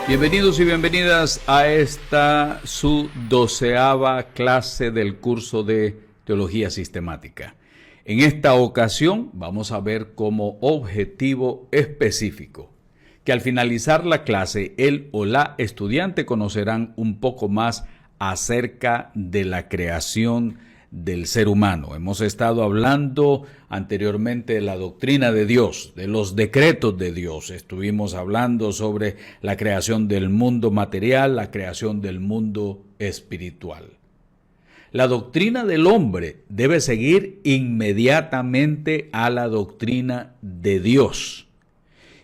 Bienvenidos y bienvenidas a esta su 12ª clase del curso de Teología Sistemática. En esta ocasión vamos a ver como objetivo específico que al finalizar la clase el o la estudiante conocerán un poco más acerca de la creación del ser humano. Hemos estado hablando anteriormente de la doctrina de Dios, de los decretos de Dios. Estuvimos hablando sobre la creación del mundo material, la creación del mundo espiritual. La doctrina del hombre debe seguir inmediatamente a la doctrina de Dios.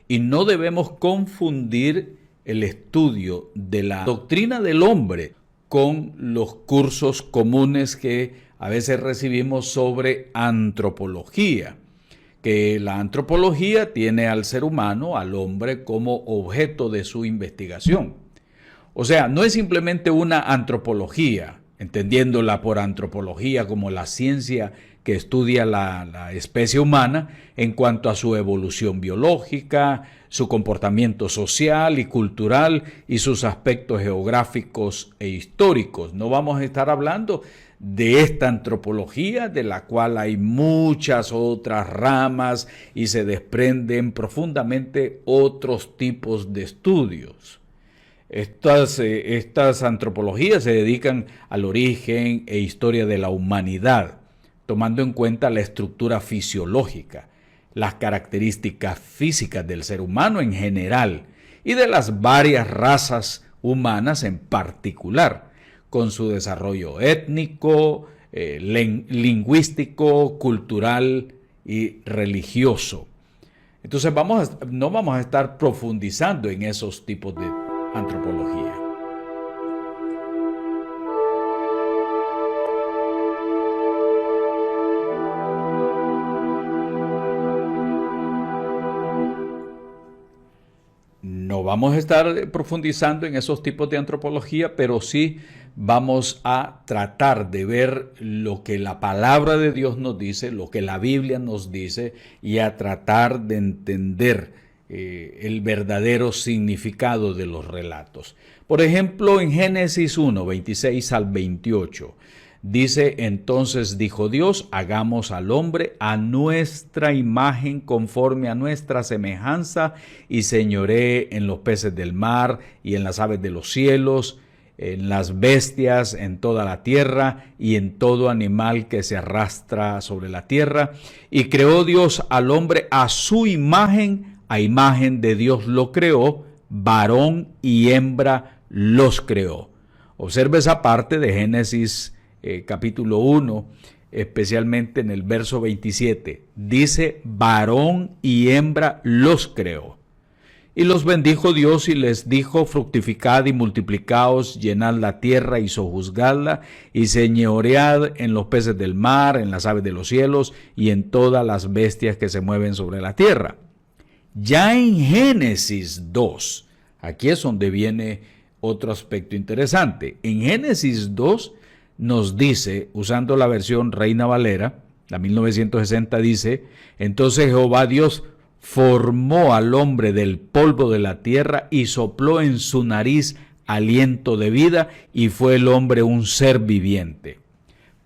Y no debemos confundir el estudio de la doctrina del hombre con los cursos comunes que a veces recibimos sobre antropología, que la antropología tiene al ser humano, al hombre, como objeto de su investigación. O sea, no es simplemente una antropología, entendiéndola por antropología como la ciencia que estudia la especie humana en cuanto a su evolución biológica, su comportamiento social y cultural y sus aspectos geográficos e históricos. No vamos a estar hablando de esta antropología, de la cual hay muchas otras ramas y se desprenden otros tipos de estudios. Estas antropologías se dedican al origen e historia de la humanidad, tomando en cuenta la estructura fisiológica, las características físicas del ser humano en general y de las varias razas humanas en particular, con su desarrollo étnico, lingüístico, cultural y religioso. Entonces no vamos a estar profundizando en esos tipos de antropología. No vamos a estar profundizando en esos tipos de antropología, pero sí vamos a tratar de ver lo que la palabra de Dios nos dice, lo que la Biblia nos dice, y a tratar de entender el verdadero significado de los relatos. Por ejemplo, en Génesis 1, 26 al 28, dice: entonces dijo Dios, hagamos al hombre a nuestra imagen, conforme a nuestra semejanza, y señoree en los peces del mar y en las aves de los cielos, en las bestias, en toda la tierra y en todo animal que se arrastra sobre la tierra. Y creó Dios al hombre a su imagen, a imagen de Dios lo creó, varón y hembra los creó. Observe esa parte de Génesis capítulo 1, especialmente en el verso 27. Dice: varón y hembra los creó. Y los bendijo Dios y les dijo: fructificad y multiplicaos, llenad la tierra y sojuzgadla, y señoread en los peces del mar, en las aves de los cielos y en todas las bestias que se mueven sobre la tierra. Ya en Génesis 2, aquí es donde viene otro aspecto interesante. En Génesis 2 nos dice, usando la versión Reina Valera, la 1960, dice: entonces Jehová Dios formó al hombre del polvo de la tierra y sopló en su nariz aliento de vida, y fue el hombre un ser viviente.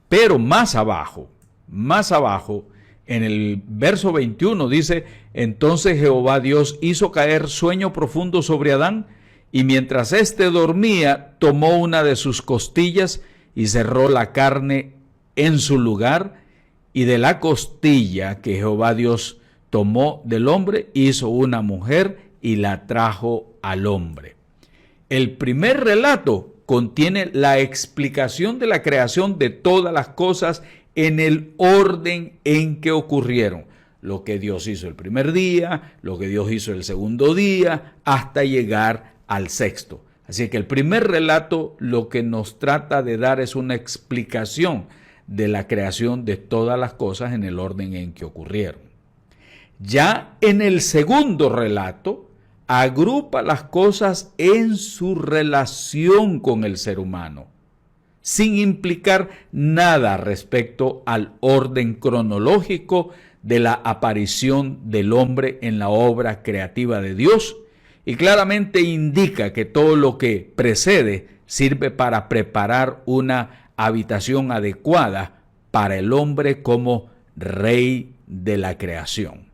Pero más abajo, en el verso 21 dice: entonces Jehová Dios hizo caer sueño profundo sobre Adán, y mientras éste dormía, tomó una de sus costillas y cerró la carne en su lugar, y de la costilla que Jehová Dios tomó del hombre, hizo una mujer y la trajo al hombre. El primer relato contiene la explicación de la creación de todas las cosas en el orden en que ocurrieron. Lo que Dios hizo el primer día, lo que Dios hizo el segundo día, hasta llegar al sexto. Así que el primer relato lo que nos trata de dar es una explicación de la creación de todas las cosas en el orden en que ocurrieron. Ya en el segundo relato, agrupa las cosas en su relación con el ser humano, sin implicar nada respecto al orden cronológico de la aparición del hombre en la obra creativa de Dios, y claramente indica que todo lo que precede sirve para preparar una habitación adecuada para el hombre como rey de la creación.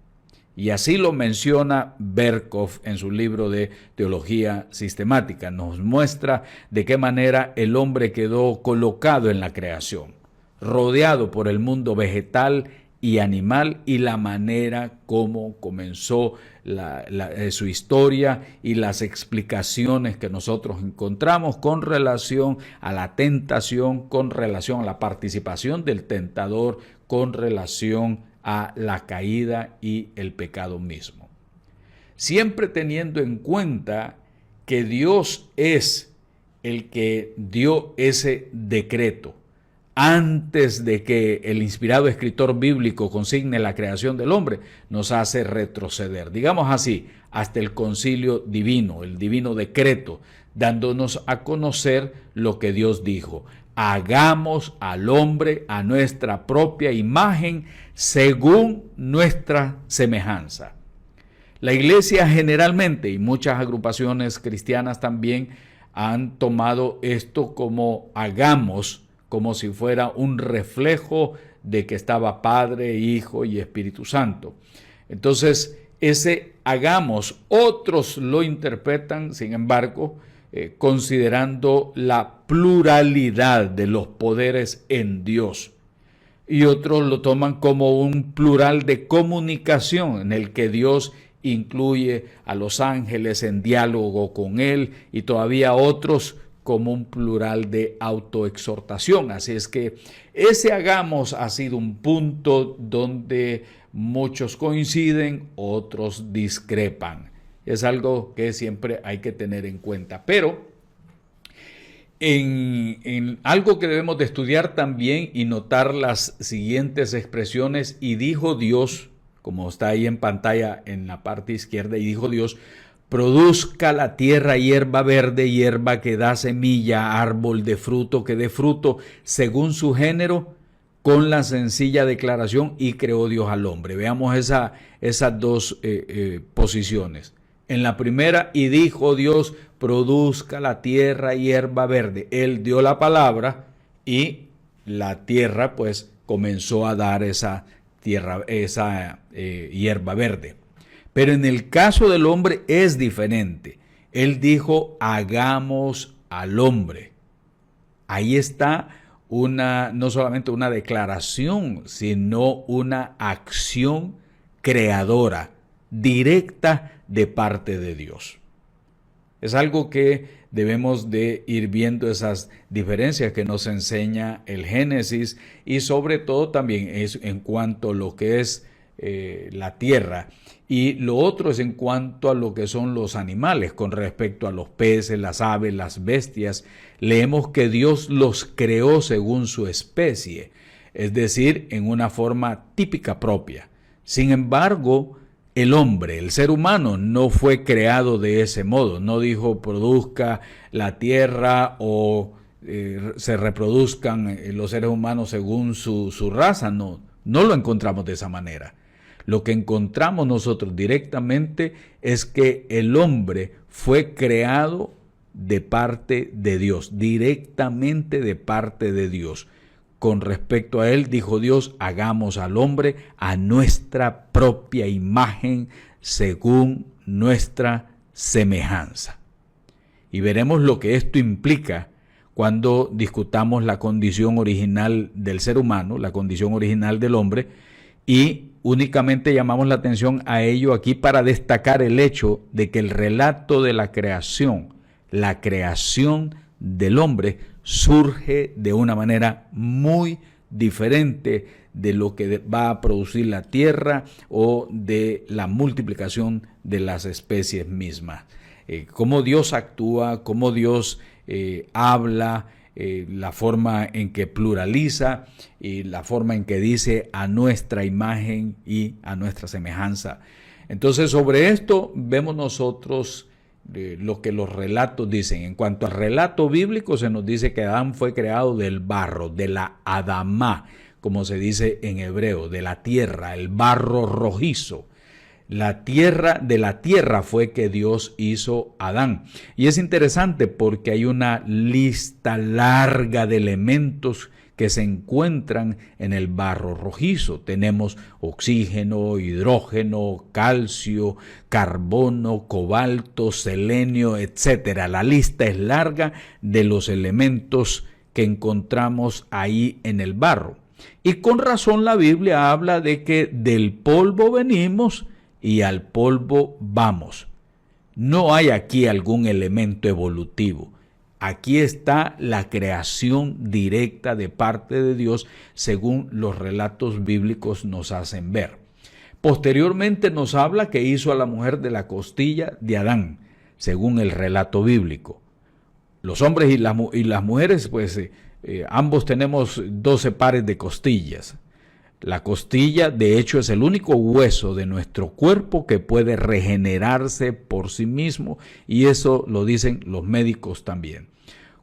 Y así lo menciona Berkov en su libro de Teología Sistemática. Nos muestra de qué manera el hombre quedó colocado en la creación, rodeado por el mundo vegetal y animal, y la manera como comenzó su historia y las explicaciones que nosotros encontramos con relación a la tentación, con relación a la participación del tentador, con relación a la caída y el pecado mismo. Siempre teniendo en cuenta que Dios es el que dio ese decreto antes de que el inspirado escritor bíblico consigne la creación del hombre, nos hace retroceder, digamos así, hasta el concilio divino, el divino decreto, dándonos a conocer lo que Dios dijo: hagamos al hombre a nuestra propia imagen, según nuestra semejanza. La iglesia generalmente, y muchas agrupaciones cristianas también, han tomado esto como hagamos, como si fuera un reflejo de que estaba Padre, Hijo y Espíritu Santo. Entonces, ese hagamos, otros lo interpretan, sin embargo, considerando la pluralidad de los poderes en Dios. Y otros lo toman como un plural de comunicación en el que Dios incluye a los ángeles en diálogo con Él, y todavía otros como un plural de autoexhortación. Así es que ese hagamos ha sido un punto donde muchos coinciden, otros discrepan. Es algo que siempre hay que tener en cuenta. Pero en algo que debemos de estudiar también y notar las siguientes expresiones: y dijo Dios, como está ahí en pantalla en la parte izquierda, y dijo Dios, produzca la tierra hierba verde, hierba que da semilla, árbol de fruto que dé fruto según su género, con la sencilla declaración, y creó Dios al hombre. Veamos esas dos posiciones. En la primera, y dijo Dios, produzca la tierra hierba verde. Él dio la palabra y la tierra pues comenzó a dar esa hierba verde. Pero en el caso del hombre es diferente. Él dijo, hagamos al hombre. Ahí está no solamente una declaración, sino una acción creadora, directa de parte de Dios. Es algo que debemos de ir viendo, esas diferencias que nos enseña el Génesis, y sobre todo también es en cuanto a lo que es la tierra, y lo otro es en cuanto a lo que son los animales. Con respecto a los peces, las aves, las bestias, leemos que Dios los creó según su especie, es decir, en una forma típica propia. Sin embargo, el hombre, el ser humano, no fue creado de ese modo. No dijo produzca la tierra o se reproduzcan los seres humanos según su raza. No lo encontramos de esa manera. Lo que encontramos nosotros directamente es que el hombre fue creado de parte de Dios, directamente de parte de Dios. Con respecto a él, dijo Dios, hagamos al hombre a nuestra propia imagen, según nuestra semejanza. Y veremos lo que esto implica cuando discutamos la condición original del ser humano, la condición original del hombre, y únicamente llamamos la atención a ello aquí para destacar el hecho de que el relato de la creación del hombre, surge de una manera muy diferente de lo que va a producir la tierra o de la multiplicación de las especies mismas. Cómo Dios actúa, cómo Dios habla, la forma en que pluraliza y la forma en que dice a nuestra imagen y a nuestra semejanza. Entonces, sobre esto vemos nosotros lo que los relatos dicen. En cuanto al relato bíblico, se nos dice que Adán fue creado del barro, de la Adamá, como se dice en hebreo, de la tierra, el barro rojizo. de la tierra fue que Dios hizo a Adán. Y es interesante porque hay una lista larga de elementos que se encuentran en el barro rojizo. Tenemos oxígeno, hidrógeno, calcio, carbono, cobalto, selenio, etc. La lista es larga de los elementos que encontramos ahí en el barro. Y con razón la Biblia habla de que del polvo venimos y al polvo vamos. No hay aquí algún elemento evolutivo. Aquí está la creación directa de parte de Dios, según los relatos bíblicos nos hacen ver. Posteriormente nos habla que hizo a la mujer de la costilla de Adán, según el relato bíblico. Los hombres y las mujeres, pues ambos tenemos 12 pares de costillas. La costilla, de hecho, es el único hueso de nuestro cuerpo que puede regenerarse por sí mismo, y eso lo dicen los médicos también.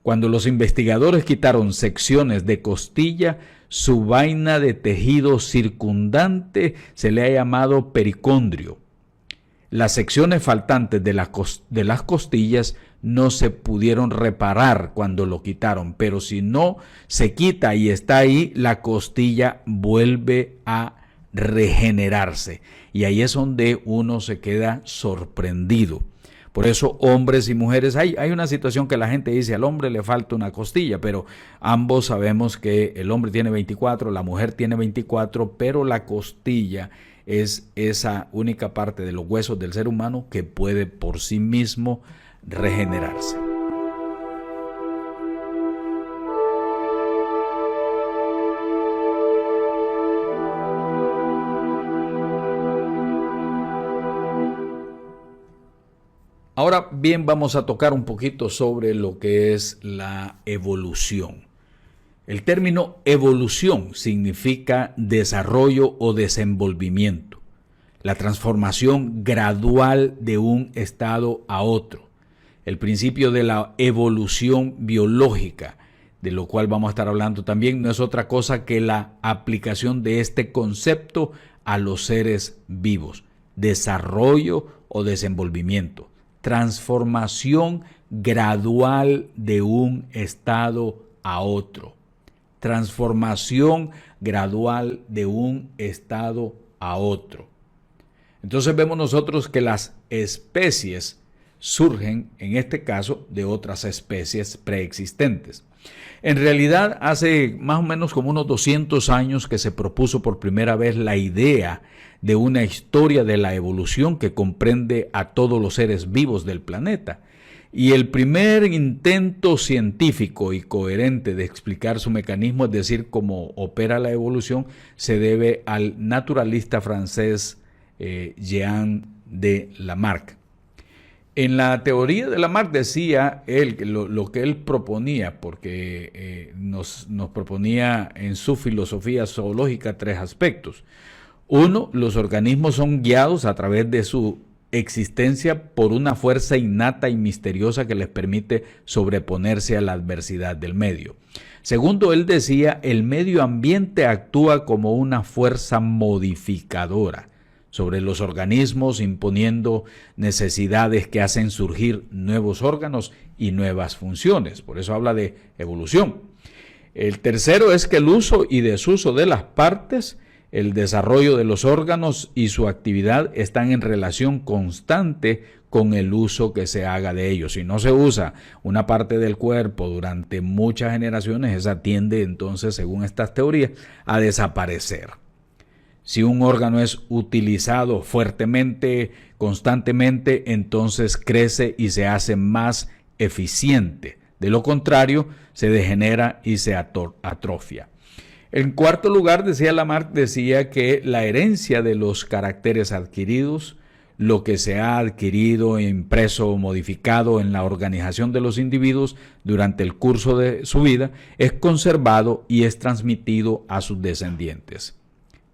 Cuando los investigadores quitaron secciones de costilla, su vaina de tejido circundante se le ha llamado pericondrio. Las secciones faltantes de las costillas no se pudieron reparar cuando lo quitaron, pero si no se quita y está ahí, la costilla vuelve a regenerarse. Y ahí es donde uno se queda sorprendido. Por eso, hombres y mujeres, hay una situación que la gente dice, al hombre le falta una costilla, pero ambos sabemos que el hombre tiene 24, la mujer tiene 24, pero la costilla es esa única parte de los huesos del ser humano que puede por sí mismo regenerarse. Ahora bien, vamos a tocar un poquito sobre lo que es la evolución. El término evolución significa desarrollo o desenvolvimiento, la transformación gradual de un estado a otro. El principio de la evolución biológica, de lo cual vamos a estar hablando también, no es otra cosa que la aplicación de este concepto a los seres vivos. Desarrollo o desenvolvimiento, transformación gradual de un estado a otro. Transformación gradual de un estado a otro. Entonces vemos nosotros que las especies surgen, en este caso, de otras especies preexistentes. En realidad, hace más o menos como unos 200 años que se propuso por primera vez la idea de una historia de la evolución que comprende a todos los seres vivos del planeta. Y el primer intento científico y coherente de explicar su mecanismo, es decir, cómo opera la evolución, se debe al naturalista francés Jean de Lamarck. En la teoría de Lamarck decía él lo que él proponía, porque nos proponía en su filosofía zoológica 3 aspectos. Uno, los organismos son guiados a través de su existencia por una fuerza innata y misteriosa que les permite sobreponerse a la adversidad del medio. Segundo, él decía, el medio ambiente actúa como una fuerza modificadora sobre los organismos, imponiendo necesidades que hacen surgir nuevos órganos y nuevas funciones. Por eso habla de evolución. El tercero es que el uso y desuso de las partes, el desarrollo de los órganos y su actividad están en relación constante con el uso que se haga de ellos. Si no se usa una parte del cuerpo durante muchas generaciones, esa tiende entonces, según estas teorías, a desaparecer. Si un órgano es utilizado fuertemente, constantemente, entonces crece y se hace más eficiente. De lo contrario, se degenera y se atrofia. En cuarto lugar, decía Lamarck, decía que la herencia de los caracteres adquiridos, lo que se ha adquirido, impreso o modificado en la organización de los individuos durante el curso de su vida, es conservado y es transmitido a sus descendientes.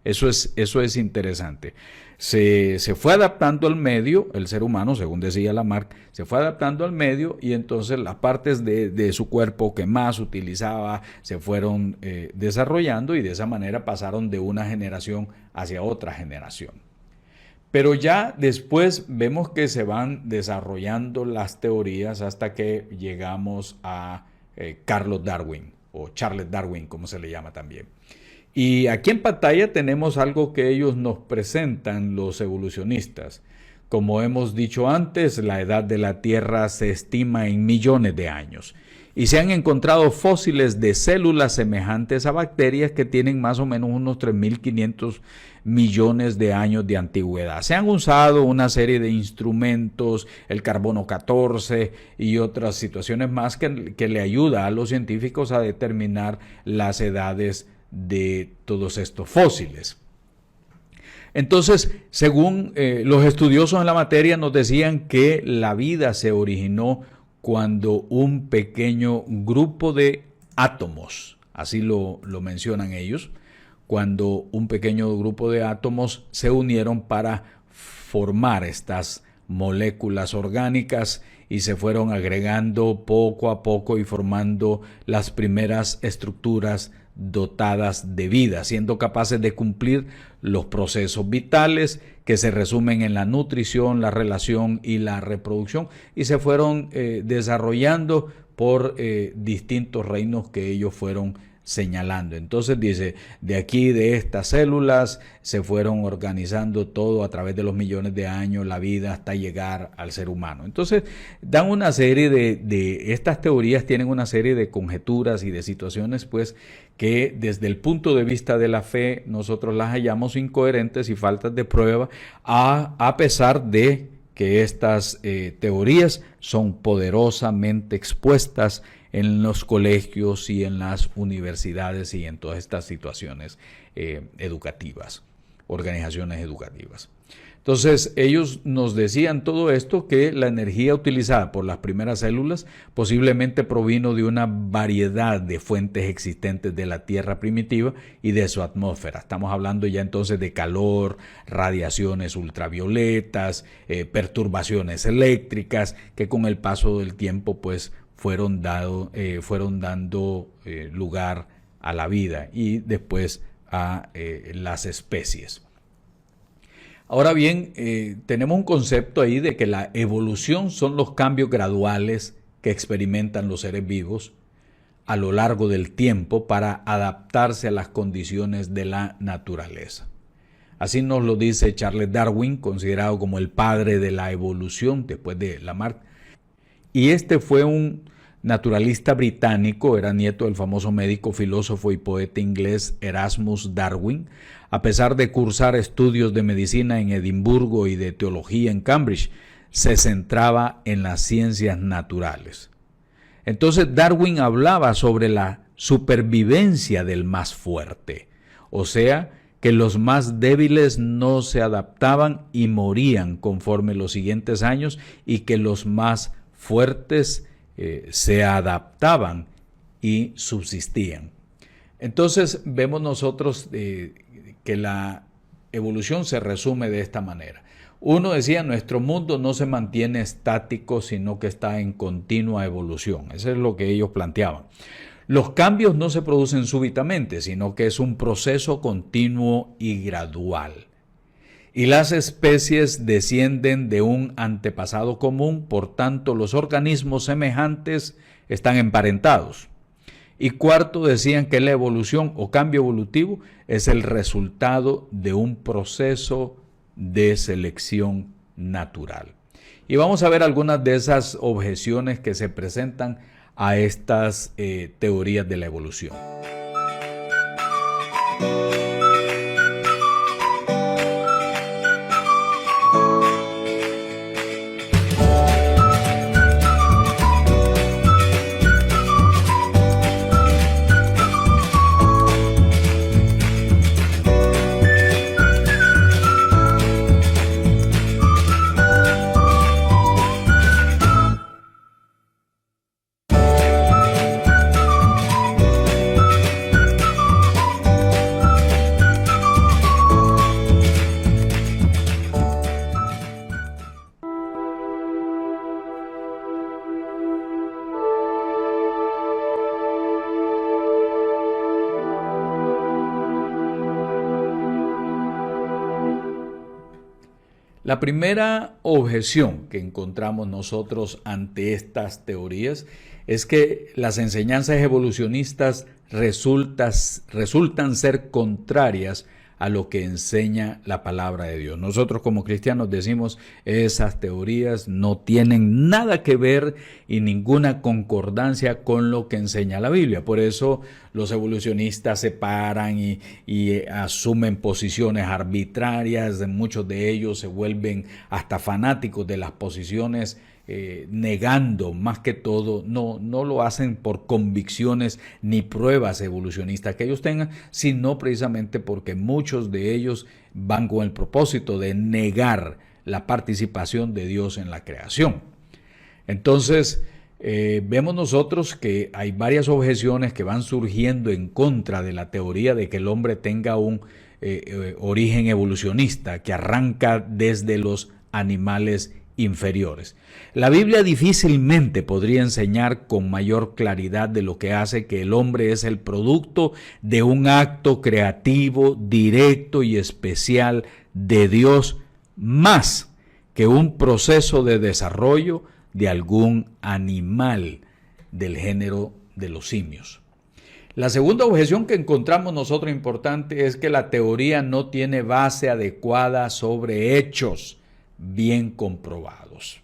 Eso es interesante. Se fue adaptando al medio, el ser humano, según decía Lamarck, se fue adaptando al medio y entonces las partes de su cuerpo que más utilizaba se fueron desarrollando y de esa manera pasaron de una generación hacia otra generación. Pero ya después vemos que se van desarrollando las teorías hasta que llegamos a Carlos Darwin, o Charles Darwin, como se le llama también. Y aquí en pantalla tenemos algo que ellos nos presentan, los evolucionistas. Como hemos dicho antes, la edad de la Tierra se estima en millones de años. Y se han encontrado fósiles de células semejantes a bacterias que tienen más o menos unos 3.500 millones de años de antigüedad. Se han usado una serie de instrumentos, el carbono 14 y otras situaciones más que le ayuda a los científicos a determinar las edades de todos estos fósiles. Entonces, según los estudiosos en la materia nos decían que la vida se originó cuando un pequeño grupo de átomos, así lo mencionan ellos, cuando un pequeño grupo de átomos se unieron para formar estas moléculas orgánicas y se fueron agregando poco a poco y formando las primeras estructuras dotadas de vida, siendo capaces de cumplir los procesos vitales que se resumen en la nutrición, la relación y la reproducción, y se fueron desarrollando por distintos reinos que ellos fueron señalando. Entonces dice, de aquí, de estas células, se fueron organizando todo a través de los millones de años, la vida, hasta llegar al ser humano. Entonces, dan una serie estas teorías tienen una serie de conjeturas y de situaciones, pues, que desde el punto de vista de la fe, nosotros las hallamos incoherentes y faltas de prueba, a pesar de que estas teorías son poderosamente expuestas en los colegios y en las universidades y en todas estas situaciones educativas, organizaciones educativas. Entonces, ellos nos decían todo esto, que la energía utilizada por las primeras células posiblemente provino de una variedad de fuentes existentes de la Tierra primitiva y de su atmósfera. Estamos hablando ya entonces de calor, radiaciones ultravioletas, perturbaciones eléctricas, que con el paso del tiempo pues fueron dando lugar a la vida y después a las especies. Ahora bien, tenemos un concepto ahí de que la evolución son los cambios graduales que experimentan los seres vivos a lo largo del tiempo para adaptarse a las condiciones de la naturaleza. Así nos lo dice Charles Darwin, considerado como el padre de la evolución después de Lamarck. Y este fue un naturalista británico, era nieto del famoso médico, filósofo y poeta inglés Erasmus Darwin. A pesar de cursar estudios de medicina en Edimburgo y de teología en Cambridge, se centraba en las ciencias naturales. Entonces Darwin hablaba sobre la supervivencia del más fuerte, o sea, que los más débiles no se adaptaban y morían conforme los siguientes años, y que los más fuertes se adaptaban y subsistían. Entonces vemos nosotros que la evolución se resume de esta manera. Uno decía, nuestro mundo no se mantiene estático, sino que está en continua evolución. Eso es lo que ellos planteaban. Los cambios no se producen súbitamente, sino que es un proceso continuo y gradual. Y las especies descienden de un antepasado común, por tanto los organismos semejantes están emparentados. Y cuarto, decían que la evolución o cambio evolutivo es el resultado de un proceso de selección natural. Y vamos a ver algunas de esas objeciones que se presentan a estas teorías de la evolución. La primera objeción que encontramos nosotros ante estas teorías es que las enseñanzas evolucionistas resultan ser contrarias a lo que enseña la palabra de Dios. Nosotros como cristianos decimos esas teorías no tienen nada que ver y ninguna concordancia con lo que enseña la Biblia. Por eso los evolucionistas se paran y asumen posiciones arbitrarias. Muchos de ellos se vuelven hasta fanáticos de las posiciones, negando más que todo, no lo hacen por convicciones ni pruebas evolucionistas que ellos tengan, sino precisamente porque muchos de ellos van con el propósito de negar la participación de Dios en la creación. Entonces, vemos nosotros que hay varias objeciones que van surgiendo en contra de la teoría de que el hombre tenga un origen evolucionista que arranca desde los animales inferiores. La Biblia difícilmente podría enseñar con mayor claridad de lo que hace que el hombre es el producto de un acto creativo, directo y especial de Dios, más que un proceso de desarrollo de algún animal del género de los simios. La segunda objeción que encontramos nosotros importante es que la teoría no tiene base adecuada sobre hechos bien comprobados.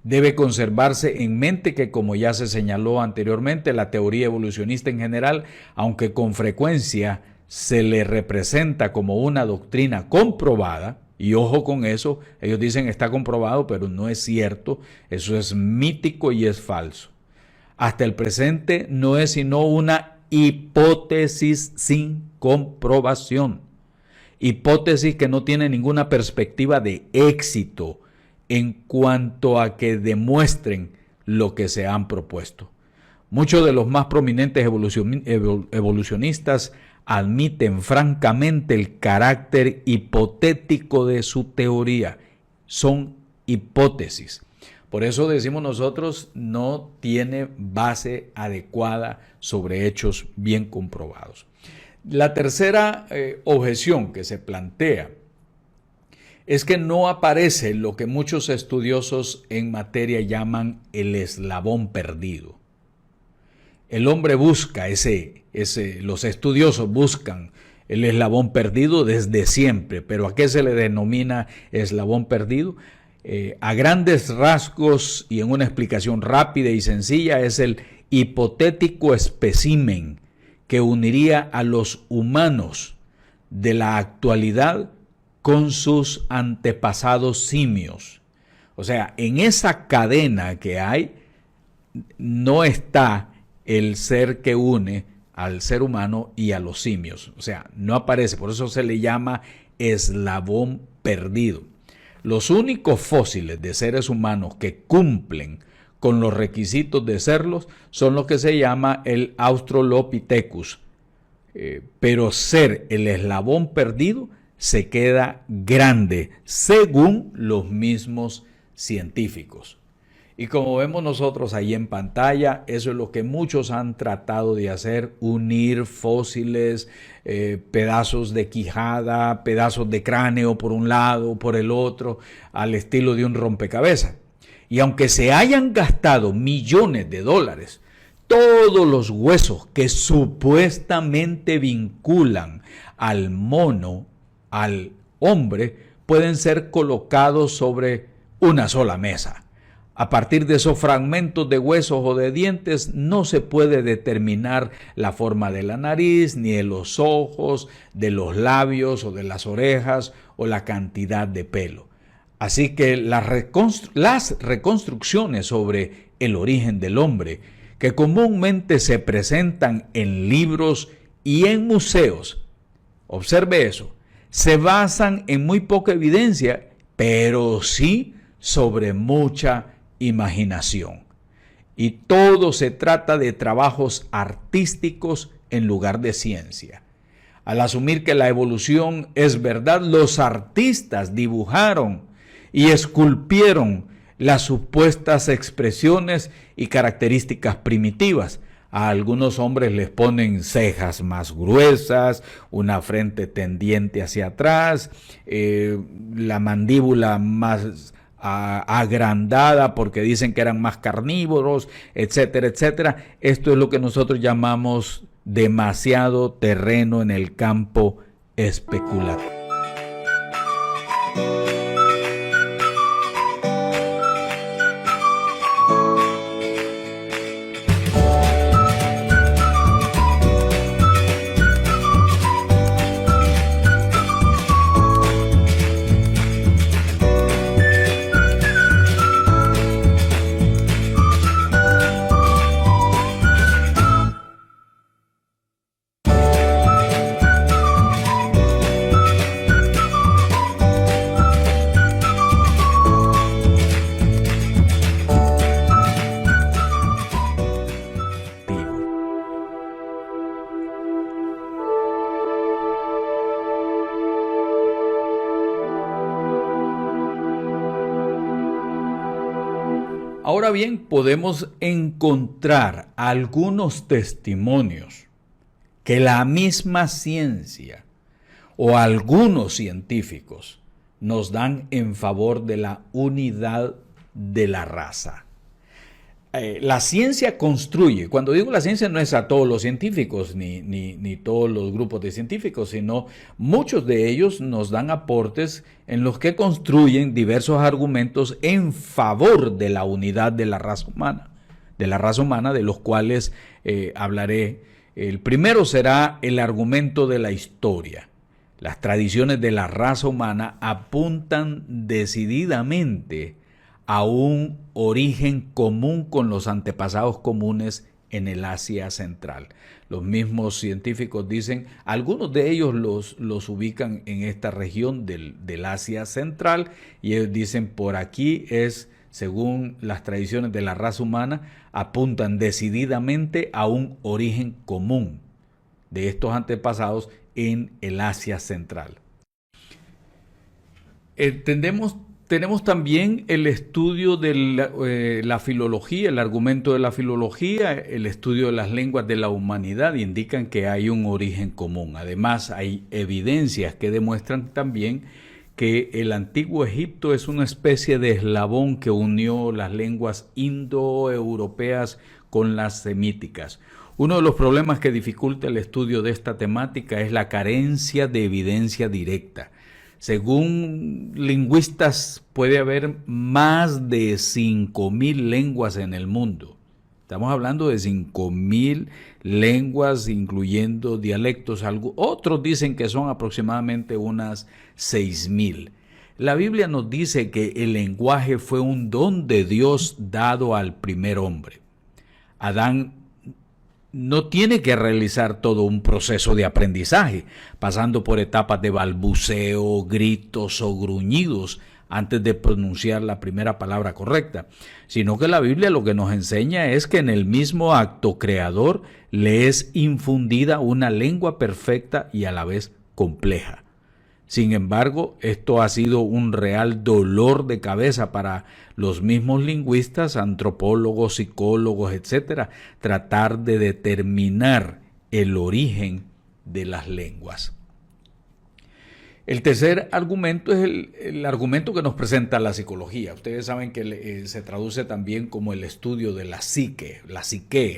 Debe conservarse en mente que, como ya se señaló anteriormente, la teoría evolucionista en general, aunque con frecuencia se le representa como una doctrina comprobada, y ojo con eso, ellos dicen está comprobado, pero no es cierto, eso es mítico y es falso. Hasta el presente no es sino una hipótesis sin comprobación. Hipótesis que no tiene ninguna perspectiva de éxito en cuanto a que demuestren lo que se han propuesto. Muchos de los más prominentes evolucionistas admiten francamente el carácter hipotético de su teoría. Son hipótesis. Por eso decimos nosotros, no tiene base adecuada sobre hechos bien comprobados. La tercera objeción que se plantea es que no aparece lo que muchos estudiosos en materia llaman el eslabón perdido. El hombre busca los estudiosos buscan el eslabón perdido desde siempre, pero ¿a qué se le denomina eslabón perdido? A grandes rasgos y en una explicación rápida y sencilla es el hipotético espécimen que uniría a los humanos de la actualidad con sus antepasados simios. O sea, en esa cadena que hay no está el ser que une al ser humano y a los simios. O sea, no aparece, por eso se le llama eslabón perdido. Los únicos fósiles de seres humanos que cumplen con los requisitos de serlos son los que se llama el Australopithecus. Pero ser el eslabón perdido se queda grande según los mismos científicos. Y como vemos nosotros ahí en pantalla, eso es lo que muchos han tratado de hacer, unir fósiles, pedazos de quijada, pedazos de cráneo por un lado, por el otro, al estilo de un rompecabezas. Y aunque se hayan gastado millones de dólares, todos los huesos que supuestamente vinculan al mono, al hombre, pueden ser colocados sobre una sola mesa. A partir de esos fragmentos de huesos o de dientes no se puede determinar la forma de la nariz, ni de los ojos, de los labios o de las orejas o la cantidad de pelo. Así que las reconstrucciones sobre el origen del hombre, que comúnmente se presentan en libros y en museos, observe eso, se basan en muy poca evidencia, pero sí sobre mucha imaginación. Y todo se trata de trabajos artísticos en lugar de ciencia. Al asumir que la evolución es verdad, los artistas dibujaron y esculpieron las supuestas expresiones y características primitivas, A algunos hombres les ponen cejas más gruesas, una frente tendiente hacia atrás, la mandíbula más agrandada porque dicen que eran más carnívoros, etcétera, etcétera. Esto es lo que nosotros llamamos demasiado terreno en el campo especulativo. Ahora bien, podemos encontrar algunos testimonios que la misma ciencia o algunos científicos nos dan en favor de la unidad de la raza. La ciencia construye, cuando digo la ciencia no es a todos los científicos ni todos los grupos de científicos, sino muchos de ellos nos dan aportes en los que construyen diversos argumentos en favor de la unidad de la raza humana, de los cuales hablaré. El primero será el argumento de la historia. Las tradiciones de la raza humana apuntan decididamente a un origen común con los antepasados comunes en el Asia Central. Los mismos científicos dicen, algunos de ellos los ubican en esta región del Asia Central y ellos dicen por aquí es, según las tradiciones de la raza humana, apuntan decididamente a un origen común de estos antepasados en el Asia Central. Tenemos también el estudio de la filología, el argumento de la filología, el estudio de las lenguas de la humanidad indican que hay un origen común. Además, hay evidencias que demuestran también que el antiguo Egipto es una especie de eslabón que unió las lenguas indoeuropeas con las semíticas. Uno de los problemas que dificulta el estudio de esta temática es la carencia de evidencia directa. Según lingüistas, puede haber más de 5.000 lenguas en el mundo. Estamos hablando de 5.000 lenguas, incluyendo dialectos. Otros dicen que son aproximadamente unas 6.000. La Biblia nos dice que el lenguaje fue un don de Dios dado al primer hombre. Adán no tiene que realizar todo un proceso de aprendizaje, pasando por etapas de balbuceo, gritos o gruñidos antes de pronunciar la primera palabra correcta, sino que la Biblia lo que nos enseña es que en el mismo acto creador le es infundida una lengua perfecta y a la vez compleja. Sin embargo, esto ha sido un real dolor de cabeza para los mismos lingüistas, antropólogos, psicólogos, etcétera, tratar de determinar el origen de las lenguas. El tercer argumento es el argumento que nos presenta la psicología. Ustedes saben que se traduce también como el estudio de la psique,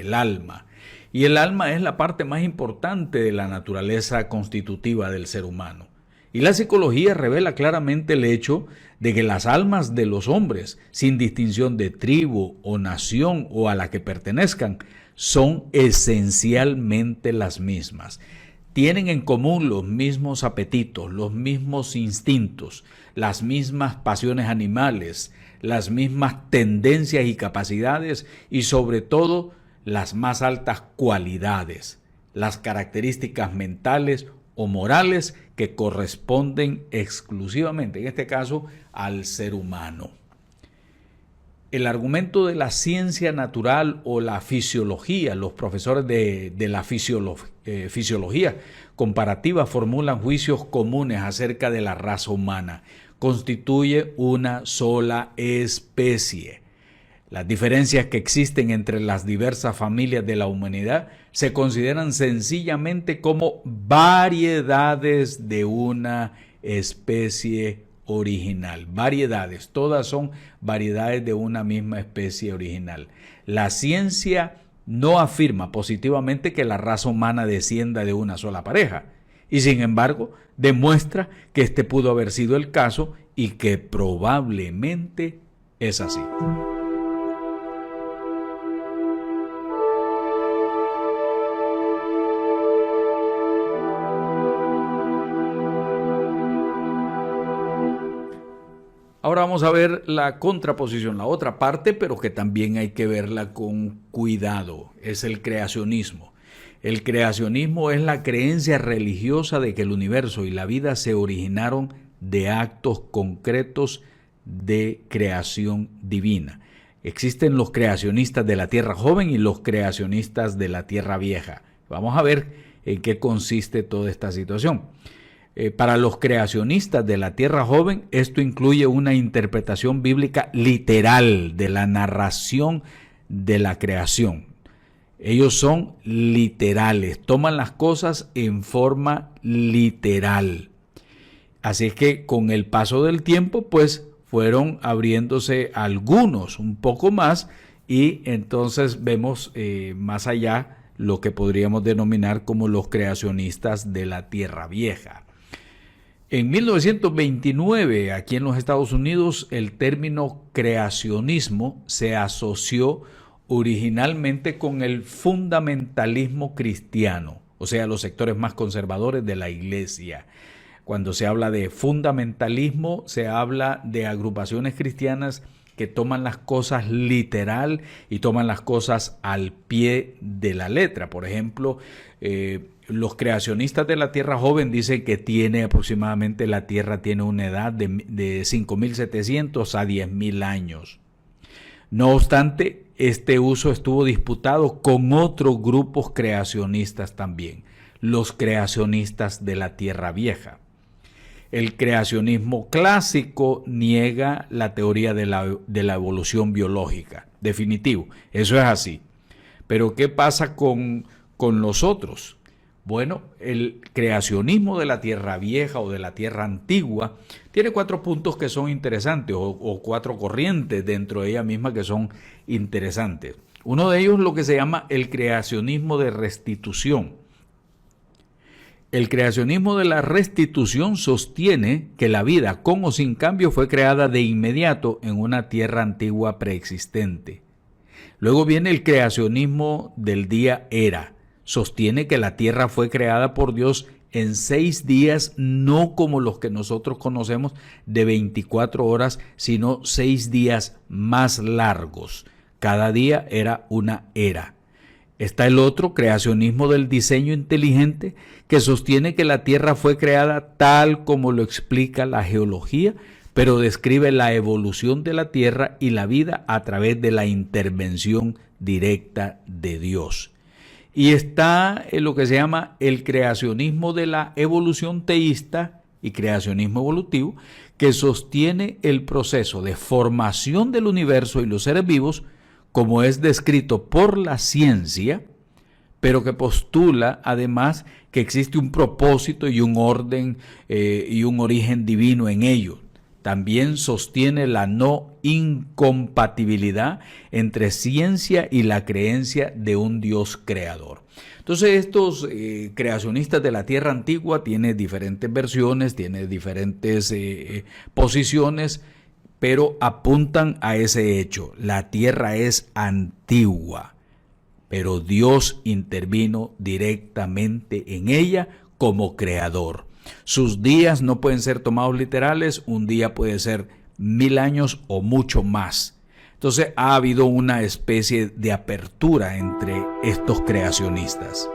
el alma. Y el alma es la parte más importante de la naturaleza constitutiva del ser humano. Y la psicología revela claramente el hecho de que las almas de los hombres, sin distinción de tribu o nación o a la que pertenezcan, son esencialmente las mismas. Tienen en común los mismos apetitos, los mismos instintos, las mismas pasiones animales, las mismas tendencias y capacidades y sobre todo las más altas cualidades, las características mentales o morales que corresponden exclusivamente, en este caso, al ser humano. El argumento de la ciencia natural o la fisiología, los profesores de la fisiología comparativa formulan juicios comunes acerca de la raza humana. Constituye una sola especie. Las diferencias que existen entre las diversas familias de la humanidad se consideran sencillamente como variedades de una especie original. Variedades, todas son variedades de una misma especie original. La ciencia no afirma positivamente que la raza humana descienda de una sola pareja, y sin embargo demuestra que este pudo haber sido el caso y que probablemente es así. Ahora vamos a ver la contraposición, la otra parte, pero que también hay que verla con cuidado, es el creacionismo. El creacionismo es la creencia religiosa de que el universo y la vida se originaron de actos concretos de creación divina. Existen los creacionistas de la Tierra Joven y los creacionistas de la Tierra Vieja. Vamos a ver en qué consiste toda esta situación. Para los creacionistas de la Tierra Joven, esto incluye una interpretación bíblica literal de la narración de la creación. Ellos son literales, toman las cosas en forma literal. Así es que con el paso del tiempo, pues fueron abriéndose algunos un poco más, y entonces vemos más allá lo que podríamos denominar como los creacionistas de la Tierra Vieja. En 1929, aquí en los Estados Unidos, el término creacionismo se asoció originalmente con el fundamentalismo cristiano, o sea, los sectores más conservadores de la iglesia. Cuando se habla de fundamentalismo, se habla de agrupaciones cristianas que toman las cosas literal y toman las cosas al pie de la letra. Por ejemplo, los creacionistas de la Tierra Joven dicen que la Tierra tiene una edad de 5.700 a 10.000 años. No obstante, este uso estuvo disputado con otros grupos creacionistas también, los creacionistas de la Tierra Vieja. El creacionismo clásico niega la teoría de la evolución biológica. Definitivo, eso es así. Pero ¿qué pasa con los otros? Bueno, el creacionismo de la Tierra Vieja o de la Tierra Antigua tiene 4 puntos que son interesantes, o 4 corrientes dentro de ella misma que son interesantes. Uno de ellos es lo que se llama el creacionismo de restitución. El creacionismo de la restitución sostiene que la vida, con o sin cambio, fue creada de inmediato en una tierra antigua preexistente. Luego viene el creacionismo del día era. Sostiene que la tierra fue creada por Dios en 6 días, no como los que nosotros conocemos de 24 horas, sino 6 días más largos. Cada día era una era. Está el otro creacionismo del diseño inteligente, que sostiene que la Tierra fue creada tal como lo explica la geología, pero describe la evolución de la Tierra y la vida a través de la intervención directa de Dios. Y está lo que se llama el creacionismo de la evolución teísta y creacionismo evolutivo, que sostiene el proceso de formación del universo y los seres vivos como es descrito por la ciencia, pero que postula además que existe un propósito y un orden y un origen divino en ello. También sostiene la no incompatibilidad entre ciencia y la creencia de un Dios creador. Entonces estos creacionistas de la Tierra Antigua tienen diferentes versiones, tienen diferentes posiciones, pero apuntan a ese hecho. La Tierra es antigua, pero Dios intervino directamente en ella como creador. Sus días no pueden ser tomados literales, un día puede ser 1000 años o mucho más. Entonces ha habido una especie de apertura entre estos creacionistas.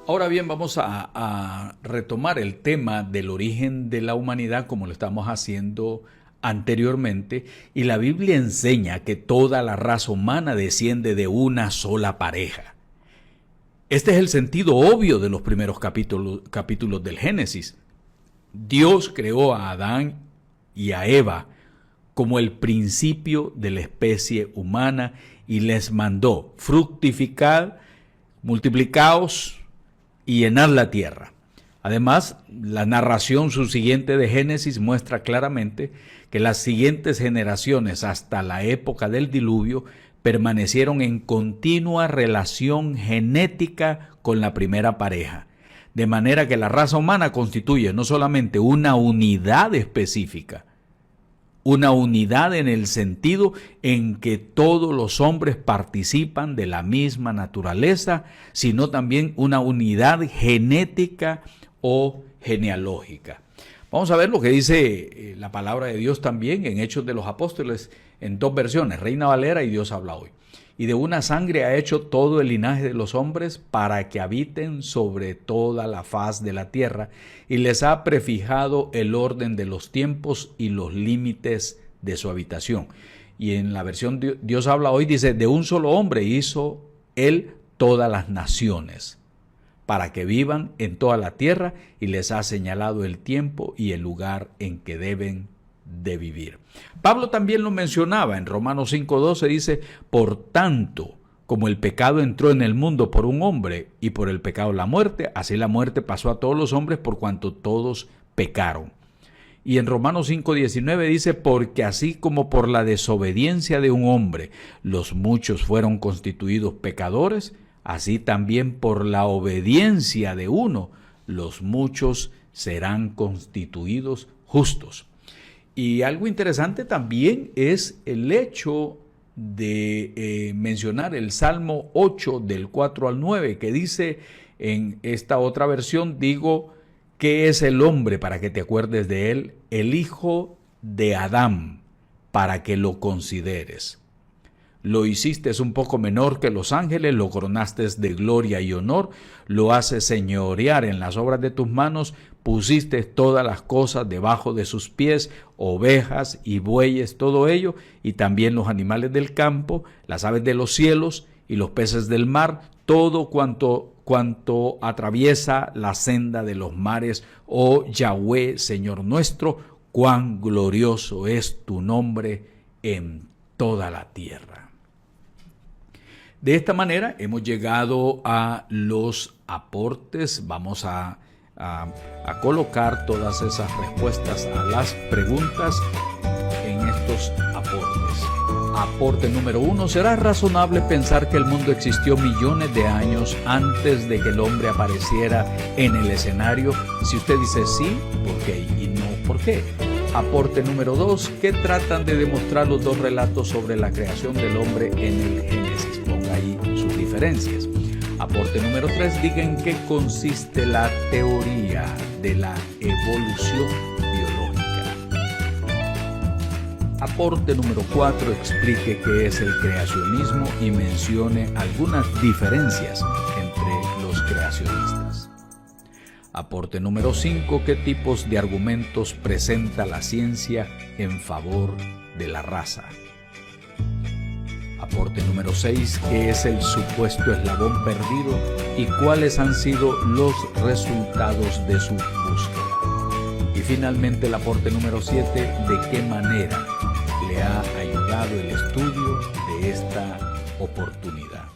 Ahora bien, vamos a retomar el tema del origen de la humanidad como lo estamos haciendo anteriormente, y la Biblia enseña que toda la raza humana desciende de una sola pareja. Este es el sentido obvio de los primeros capítulos del Génesis. Dios creó a Adán y a Eva como el principio de la especie humana y les mandó: fructificad, multiplicaos y llenad la tierra. Además, la narración subsiguiente de Génesis muestra claramente que las siguientes generaciones hasta la época del diluvio permanecieron en continua relación genética con la primera pareja, de manera que la raza humana constituye no solamente una unidad específica, una unidad en el sentido en que todos los hombres participan de la misma naturaleza, sino también una unidad genética o genealógica. Vamos a ver lo que dice la palabra de Dios también en Hechos de los Apóstoles en dos versiones, Reina Valera y Dios habla hoy. Y de una sangre ha hecho todo el linaje de los hombres para que habiten sobre toda la faz de la tierra, y les ha prefijado el orden de los tiempos y los límites de su habitación. Y en la versión Dios habla hoy dice: de un solo hombre hizo él todas las naciones, para que vivan en toda la tierra, y les ha señalado el tiempo y el lugar en que deben de vivir. Pablo también lo mencionaba en Romanos 5:12, dice: por tanto, como el pecado entró en el mundo por un hombre, y por el pecado la muerte, así la muerte pasó a todos los hombres por cuanto todos pecaron. Y en Romanos 5:19 dice: porque así como por la desobediencia de un hombre los muchos fueron constituidos pecadores, así también por la obediencia de uno los muchos serán constituidos justos. Y algo interesante también es el hecho de mencionar el Salmo 8 del 4 al 9, que dice en esta otra versión: digo, ¿qué es el hombre para que te acuerdes de él? El hijo de Adán para que lo consideres. Lo hiciste un poco menor que los ángeles, lo coronaste de gloria y honor, lo haces señorear en las obras de tus manos, pusiste todas las cosas debajo de sus pies, ovejas y bueyes, todo ello, y también los animales del campo, las aves de los cielos y los peces del mar, todo cuanto atraviesa la senda de los mares, oh Yahweh, Señor nuestro, cuán glorioso es tu nombre en toda la tierra. De esta manera hemos llegado a los aportes. Vamos a colocar todas esas respuestas a las preguntas en estos aportes. Aporte número 1. ¿Será razonable pensar que el mundo existió millones de años antes de que el hombre apareciera en el escenario? Si usted dice sí, ¿por qué? Y no, ¿por qué? Aporte número 2. ¿Qué tratan de demostrar los dos relatos sobre la creación del hombre en el Génesis? Ponga ahí sus diferencias. Aporte número 3. Diga en qué consiste la teoría de la evolución biológica. Aporte número 4. Explique qué es el creacionismo y mencione algunas diferencias entre los creacionistas. Aporte número 5. ¿Qué tipos de argumentos presenta la ciencia en favor de la raza? Aporte número 6. ¿Qué es el supuesto eslabón perdido y cuáles han sido los resultados de su búsqueda? Y finalmente el aporte número 7. ¿De qué manera le ha ayudado el estudio de esta oportunidad?